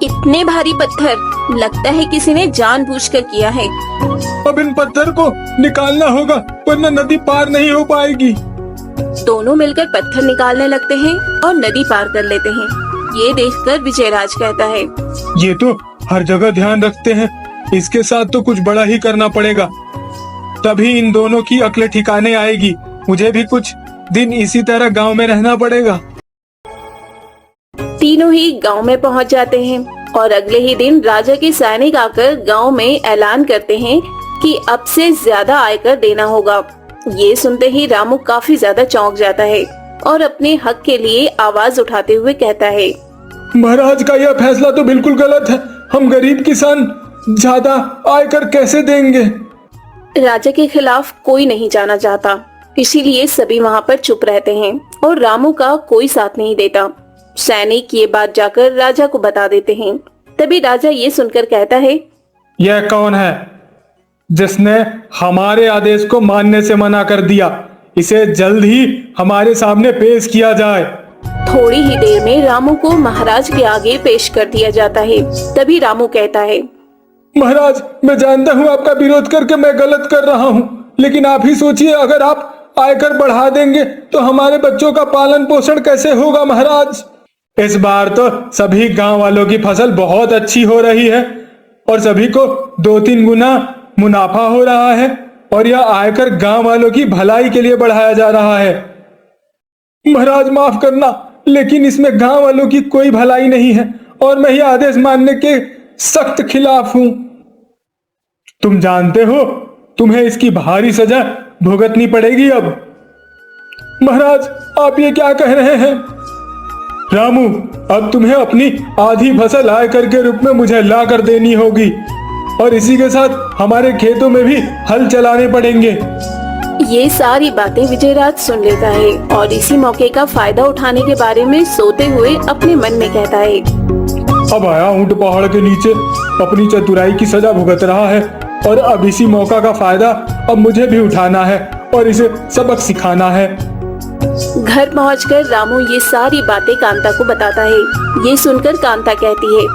इतने भारी पत्थर, लगता है किसी ने जानबूझकर किया है। अब इन पत्थर को निकालना होगा वरना नदी पार नहीं हो पाएगी। दोनों मिलकर पत्थर निकालने लगते हैं और नदी पार कर लेते हैं। ये देखकर विजयराज कहता है, ये तो हर जगह ध्यान रखते हैं, इसके साथ तो कुछ बड़ा ही करना पड़ेगा, तभी इन दोनों की अक्ल ठिकाने आएगी। मुझे भी कुछ दिन इसी तरह गांव में रहना पड़ेगा। तीनों ही गांव में पहुंच जाते हैं और अगले ही दिन राजा के सैनिक आकर गांव में ऐलान करते हैं कि अब से ज्यादा आयकर देना होगा। ये सुनते ही रामू काफी ज्यादा चौंक जाता है और अपने हक के लिए आवाज उठाते हुए कहता है, महाराज का यह फैसला तो बिल्कुल गलत है। हम गरीब किसान ज्यादा आयकर कैसे देंगे? राजा के खिलाफ कोई नहीं जाना चाहता, इसीलिए सभी वहाँ पर चुप रहते हैं और रामू का कोई साथ नहीं देता। सैनिक ये बात जाकर राजा को बता देते हैं। तभी राजा ये सुनकर कहता है, यह कौन है जिसने हमारे आदेश को मानने से मना कर दिया? इसे जल्द ही हमारे सामने पेश किया जाए। थोड़ी ही देर में रामू को महाराज के आगे पेश कर दिया जाता है। तभी रामू कहता है, महाराज, मैं जानता हूँ आपका विरोध करके मैं गलत कर रहा हूँ, लेकिन आप ही सोचिए, अगर आप आयकर बढ़ा देंगे तो हमारे बच्चों का पालन पोषण कैसे होगा? महाराज, इस बार तो सभी गांव वालों की फसल बहुत अच्छी हो रही है और सभी को 2-3 गुना मुनाफा हो रहा है और यह आयकर गांव वालों की भलाई के लिए बढ़ाया जा रहा है। महाराज माफ करना, लेकिन इसमें गांव वालों की कोई भलाई नहीं है और मैं यह आदेश मानने के सख्त खिलाफ हूं। तुम जानते हो तुम्हें इसकी भारी सजा भुगतनी पड़ेगी अब। महाराज, आप ये क्या कह रहे हैं? रामू, अब तुम्हें अपनी आधी फसल आयकर के रूप में मुझे ला कर देनी होगी और इसी के साथ हमारे खेतों में भी हल चलाने पड़ेंगे। ये सारी बातें विजयराज सुन लेता है और इसी मौके का फायदा उठाने के बारे में सोते हुए अपने मन में कहता है, अब आया ऊंट पहाड़ के नीचे, अपनी चतुराई की सजा भुगत रहा है और अब इसी मौका का फायदा अब मुझे भी उठाना है और इसे सबक सिखाना है। घर पहुंचकर रामू ये सारी बातें कांता को बताता है। ये सुनकर कांता कहती है,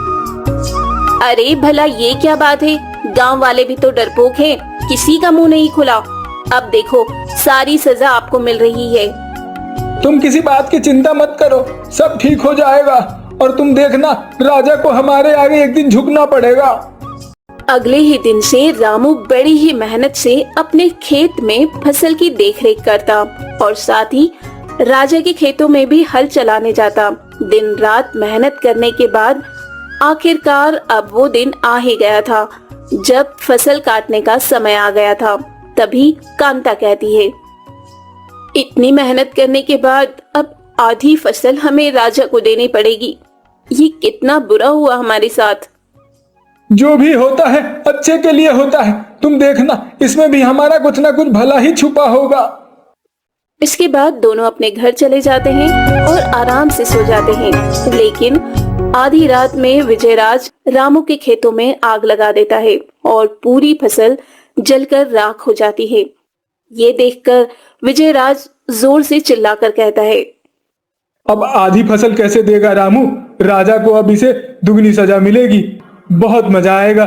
अरे भला ये क्या बात है? गांव वाले भी तो डरपोक हैं, किसी का मुंह नहीं खुला। अब देखो, सारी सजा आपको मिल रही है। तुम किसी बात की चिंता मत करो, सब ठीक हो जाएगा और तुम देखना, राजा को हमारे आगे एक दिन झुकना पड़ेगा। अगले ही दिन से रामू बड़ी ही मेहनत से अपने खेत में फसल की देखरेख करता और साथ ही राजा के खेतों में भी हल चलाने जाता। दिन रात मेहनत करने के बाद आखिरकार अब वो दिन आ ही गया था जब फसल काटने का समय आ गया था। तभी कांता कहती है, इतनी मेहनत करने के बाद अब आधी फसल हमें राजा को देनी पड़ेगी। ये कितना बुरा हुआ हमारे साथ। जो भी होता है अच्छे के लिए होता है, तुम देखना, इसमें भी हमारा कुछ ना कुछ भला ही छुपा होगा। इसके बाद दोनों अपने घर चले जाते हैं और आराम से सो जाते हैं। लेकिन आधी रात में विजयराज रामू के खेतों में आग लगा देता है और पूरी फसल जलकर राख हो जाती है। ये देखकर विजयराज जोर से चिल्लाकर कहता है, अब आधी फसल कैसे देगा रामू? राजा को अब इसे दुगनी सजा मिलेगी, बहुत मजा आएगा।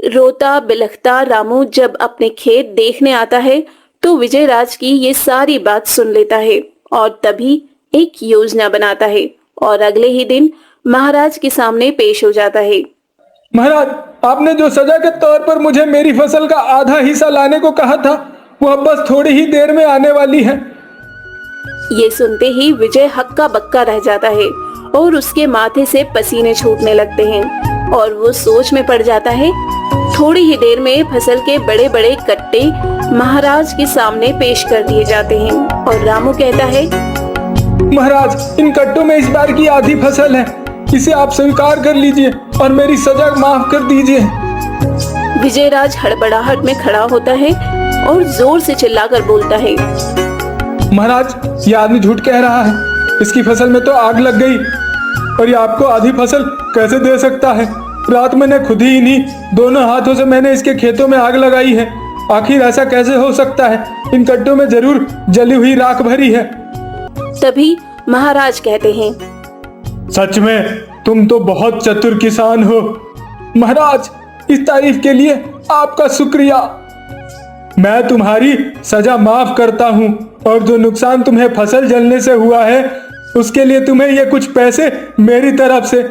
रोता बिलखता रामू जब अपने खेत देखने आता है तो विजयराज की ये सारी बात सुन लेता है और तभी एक योजना बनाता है और अगले ही दिन महाराज के सामने पेश हो जाता है। महाराज, आपने जो सजा के तौर पर मुझे मेरी फसल का आधा हिस्सा लाने को कहा था, वह बस थोड़ी ही देर में आने वाली है। ये सुनते ही विजय हक्का बक्का रह जाता है और उसके माथे से पसीने छूटने लगते हैं और वो सोच में पड़ जाता है। थोड़ी ही देर में फसल के बड़े बड़े कट्टे महाराज के सामने पेश कर दिए जाते हैं और रामू कहता है, महाराज, इन कट्टों में इस बार की आधी फसल है, इसे आप स्वीकार कर लीजिए और मेरी सजा माफ कर दीजिए। विजयराज हड़बड़ाहट में खड़ा होता है और जोर से चिल्लाकर बोलता है, महाराज, ये आदमी झूठ कह रहा है, इसकी फसल में तो आग लग गई और ये आपको आधी फसल कैसे दे सकता है? रात मैंने खुद ही इन्हीं दोनों हाथों से मैंने इसके खेतों में आग लगाई है। आखिर ऐसा कैसे हो सकता है? इन कट्टों में जरूर जली हुई राख भरी है। तभी महाराज कहते हैं, सच में तुम तो बहुत चतुर किसान हो। महाराज, इस तारीफ के लिए आपका शुक्रिया। मैं तुम्हारी सजा माफ करता हूँ और जो नुकसान तुम्हें फसल जलने से हुआ है उसके लिए तुम्हें ये कुछ पैसे मेरी तरफ से